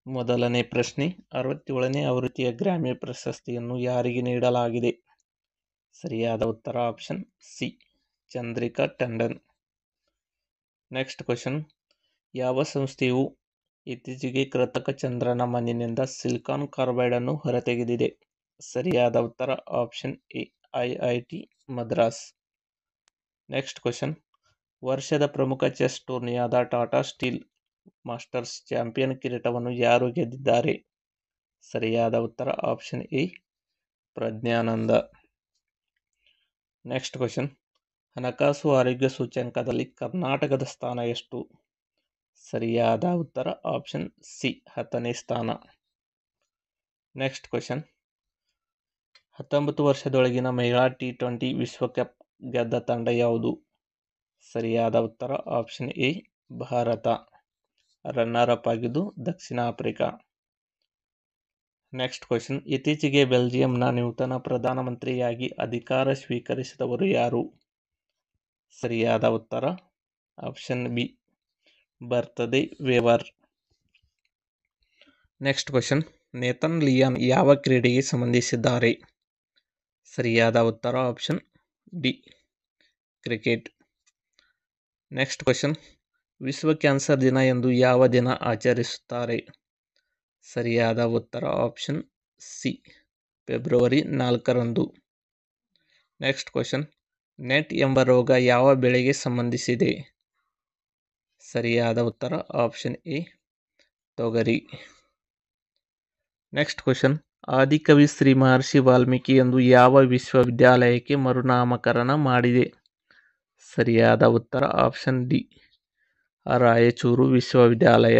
ಮೊದಲನೇ ಪ್ರಶ್ನೆ, 67ನೇ ಆವೃತ್ತಿಯ ಗ್ರಾಮಿ ಪ್ರಶಸ್ತಿಯನ್ನು ಯಾರಿಗೆ ನೀಡಲಾಗಿದೆ? ಸರಿಯಾದ ಉತ್ತರ option C, Chandrika Tandon. Next question, ಯಾವ ಸಂಸ್ಥೆಯು ಇತ್ತೀಚೆಗೆ ಕೃತಕ ಚಂದ್ರನ ಮಣ್ಣಿನಿಂದ ಸಿಲಿಕಾನ್ ಕಾರ್ಬೈಡ್ ಅನ್ನು ಹೊರತೆಗೆದಿದೆ? ಸರಿಯಾದ ಉತ್ತರ option A, IIT Madras. Next question, ವರ್ಷದ ಪ್ರಮುಖ ಚೆಸ್ ಟೂರ್ನಿಯಾದ ಟಾಟಾ ಸ್ಟೀಲ್ ಮಾಸ್ಟರ್ಸ್ ಚಾಂಪಿಯನ್ ಕಿರೀಟವನ್ನು ಯಾರು ಗೆದ್ದಿದ್ದಾರೆ? ಸರಿಯಾದ ಉತ್ತರ option A, Praggnanandhaa. Next question, ಹಣಕಾಸು ಆರೋಗ್ಯ ಸೂಚ್ಯಂಕದಲ್ಲಿ ಕರ್ನಾಟಕದ ಸ್ಥಾನ ಎಷ್ಟು? ಸರಿಯಾದ ಉತ್ತರ ಆಪ್ಷನ್ ಸಿ, 10ನೇ ಸ್ಥಾನ. ನೆಕ್ಸ್ಟ್ ಕ್ವಶನ್, 19 ವರ್ಷದೊಳಗಿನ ಮಹಿಳಾ T20 ವಿಶ್ವಕಪ್ ಗೆದ್ದ ತಂಡ ಯಾವುದು? ಸರಿಯಾದ ಉತ್ತರ option A, Bharat. Runner up ಆಗಿದ್ದು ದಕ್ಷಿಣ ಆಫ್ರಿಕಾ. ನೆಕ್ಸ್ಟ್ ಕ್ವಶನ್, ಇತ್ತೀಚೆಗೆ ಬೆಲ್ಜಿಯಂನ ನೂತನ ಪ್ರಧಾನಮಂತ್ರಿಯಾಗಿ ಅಧಿಕಾರ ಸ್ವೀಕರಿಸಿದವರು ಯಾರು? ಸರಿಯಾದ ಉತ್ತರ ಆಪ್ಷನ್ ಬಿ, ಬರ್ತ್ ವೇವರ್. ನೆಕ್ಸ್ಟ್ ಕ್ವಶನ್, ನೇತನ್ ಲಿಯಾನ್ ಯಾವ ಕ್ರೀಡೆಗೆ ಸಂಬಂಧಿಸಿದ್ದಾರೆ? ಸರಿಯಾದ ಉತ್ತರ option D, cricket. Next question, ವಿಶ್ವ ಕ್ಯಾನ್ಸರ್ ದಿನ ಎಂದು ಯಾವ ದಿನ ಆಚರಿಸುತ್ತಾರೆ? ಸರಿಯಾದ ಉತ್ತರ ಆಪ್ಷನ್ ಸಿ, ಫೆಬ್ರವರಿ 4ರಂದು. ನೆಕ್ಸ್ಟ್ ಕ್ವಶನ್, ನೆಟ್ ಎಂಬ ರೋಗ ಯಾವ ಬೆಳೆಗೆ ಸಂಬಂಧಿಸಿದೆ? ಸರಿಯಾದ ಉತ್ತರ ಆಪ್ಷನ್ ಎ, ತೊಗರಿ. ನೆಕ್ಸ್ಟ್ ಕ್ವಶನ್, ಆದಿಕವಿ ಶ್ರೀ ಮಹರ್ಷಿ ವಾಲ್ಮೀಕಿ ಎಂದು ಯಾವ ವಿಶ್ವವಿದ್ಯಾಲಯಕ್ಕೆ ಮರುನಾಮಕರಣ ಮಾಡಿದೆ? ಸರಿಯಾದ ಉತ್ತರ ಆಪ್ಷನ್ ಡಿ, ರಾಯಚೂರು ವಿಶ್ವವಿದ್ಯಾಲಯ.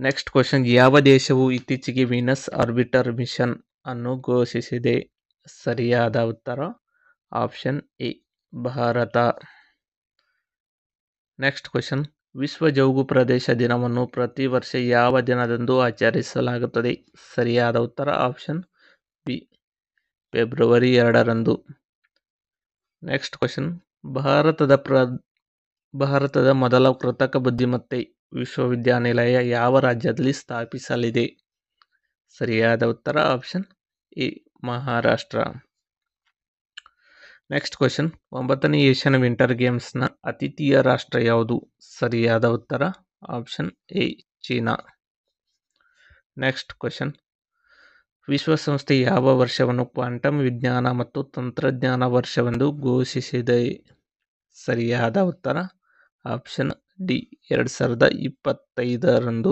ನೆಕ್ಸ್ಟ್ ಕ್ವಶನ್, ಯಾವ ದೇಶವು ಇತ್ತೀಚೆಗೆ ವೀನಸ್ ಆರ್ಬಿಟರ್ ಮಿಷನ್ ಅನ್ನು ಘೋಷಿಸಿದೆ? ಸರಿಯಾದ ಉತ್ತರ option A, Bharat. Next question, ವಿಶ್ವ ಜೌಗು ಪ್ರದೇಶ ದಿನವನ್ನು ಪ್ರತಿ ವರ್ಷ ಯಾವ ದಿನದಂದು ಆಚರಿಸಲಾಗುತ್ತದೆ? ಸರಿಯಾದ ಉತ್ತರ ಆಪ್ಷನ್ ಬಿ, ಫೆಬ್ರವರಿ 2ರಂದು. ನೆಕ್ಸ್ಟ್ ಕ್ವಶನ್, ಭಾರತದ ಮೊದಲ ಕೃತಕ ಬುದ್ಧಿಮತ್ತೆ ವಿಶ್ವವಿದ್ಯಾನಿಲಯ ಯಾವ ರಾಜ್ಯದಲ್ಲಿ ಸ್ಥಾಪಿಸಲಿದೆ? ಸರಿಯಾದ ಉತ್ತರ option A, Maharashtra. Next question, 9ನೇ ಏಷ್ಯನ್ ವಿಂಟರ್ ಗೇಮ್ಸ್ನ ಆತಿಥೇಯ ರಾಷ್ಟ್ರ ಯಾವುದು? ಸರಿಯಾದ ಉತ್ತರ option A, China. Next question, ವಿಶ್ವಸಂಸ್ಥೆ ಯಾವ ವರ್ಷವನ್ನು ಕ್ವಾಂಟಮ್ ವಿಜ್ಞಾನ ಮತ್ತು ತಂತ್ರಜ್ಞಾನ ವರ್ಷವೆಂದು ಘೋಷಿಸಿದೆ? ಸರಿಯಾದ ಉತ್ತರ ಆಪ್ಷನ್ ಡಿ, 2025ರಂದು.